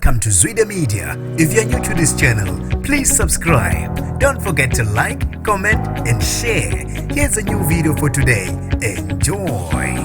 Welcome to Zwida Media. If you're new to this channel, please subscribe. Don't forget to like, comment and share. Here's a new video for today. Enjoy.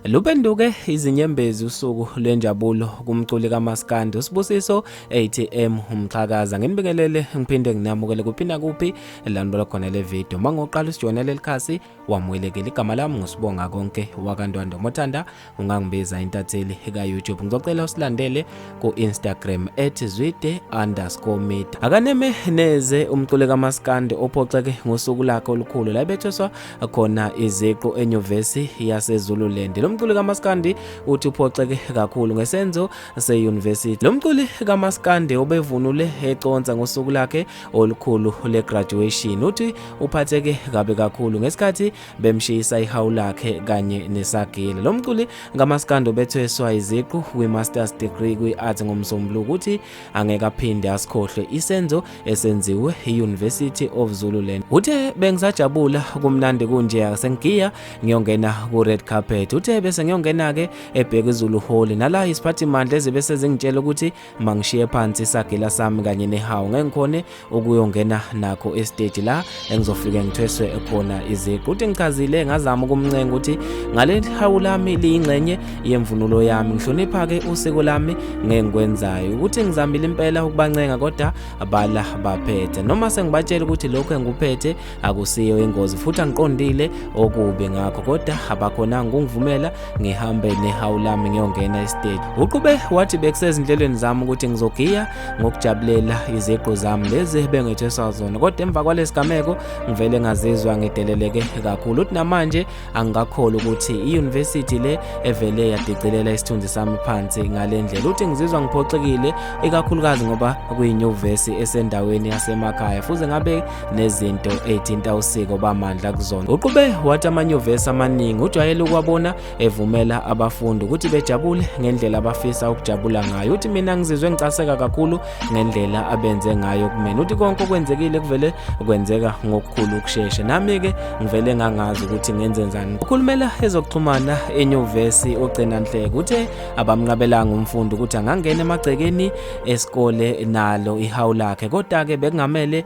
Luphenduke izinyembezi usuku lwenjabulo kumculi kaMaskandi usibusiso ATM umxhakaza nginibingelele ngiphinde nginamukele kuphina kuphi landolo khona le video mangoqala usijonele likhasi wamwelekela igama lami ngusibonga konke wakandwando mothanda ungangibiza intatheli eka YouTube ngizocela usilandele ku Instagram @zwide_media akaneme neze umculi kaMaskandi ophoxeke ngosuku lakhe olukhulu la bethweswa khona iziqu enyuvesi yaseZululand. Umculi kaMaskandi uthi uphoxeke kakhulu ngesenzo se-university. Lo mculi kaMaskandi obevunule econsa ngosuku lakhe olukhulu le-graduation uthi uphatheke kabi kakhulu ngesikhathi bemshisa ihawu lakhe kanye nesagile. Lo mculi kaMaskandi obethweswa iziqu kwi-master's degree kwi-arts ngomsombuluko uthi angeke aphinde asikhohlwe isenzo esenziwe i-University of Zululand. Uthe bengisajabula kumnandi kunje sengiya ngiyongena ku-red carpet. Uthe bese ngiyongena ke ebheke iZulu Hall nala isiphathimandla ezibese zingitshela ukuthi mangishiye phansi isagila sami kanye nehawu ngengikhone ukuyongena nakho estage la engizofika ngithweswe khona iziqu. Uthi ngichazile ngazama ukumncenga ukuthi ngale hawu lami liyingxenye yemvunulo yami ngihlonipha ke usiko lami ngengikwenzayo ukuthi ngizamile impela ukubancenga kodwa abala baphethe noma sengibatshela ukuthi lokho engikuphethe akusiyo ingozi futhi angiqondile okubi ngakho kodwa abakhona ngungivumela ngihambe nehawu lami ngiyongena estage. Uqhube wathi bekusezindleleni zami ukuthi ngizogiya ngokujabulela iziqu zami lezi bengethweswa zona kodwa emva kwalesigameko ngivele ngazizwa ngideleleke kakhulu. Uthi namanje angikakholwa ukuthi i-university le evele yadicelela isithunzi sami phansi ngale ndlela. Uthi ngizizwa ngiphoxekile ikakhulukazi ngoba kuyinyuvesi esendaweni yasemakhaya futhi ngabe nezinto ezithinta usiko bamandla kuzona. Uqhube wathi amanyuvesi amaningi ujwayele ukwabona evumela abafundi ukuthi bejabule ngendlela abafisa ukujabula ngayo. Uthi mina ngizizwe ngicaseka kakhulu ngendlela abenze ngayo kumina. Uthi konke okwenzekile kuvele kwenzeka ngokukhulu ukusheshsha nami ke ngivele ngangazi ukuthi ngenze njani. Ukhulumela ezokuxhumana enyuvesi ogcina Nhleko uthe abamnqabelanga umfundi ukuthi angangena emagcekeni esikole nalo ihawu lakhe kodwa ke bekungamele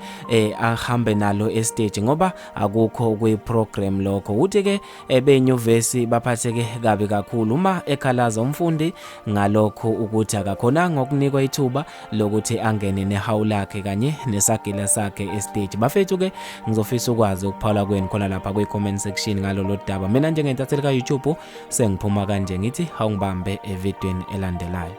ahambe nalo estage ngoba akukho kuyiprogram lokho. Uthi ke benyuvesi baphatheke kabi kakhulu uma ekhalaza umfundi ngalokho ukuthi akakhonanga ukunikwa ithuba lokuthi angene nehawu lakhe kanye nesagila sakhe estage. Bafethu ke ngizofisa ukwazi ukuphawula kwenu khona lapha kwi-comment section ngalolu daba. Mina njengentatheli ka YouTube sengiphuma kanje ngithi awungibambe evidweni elandelayo.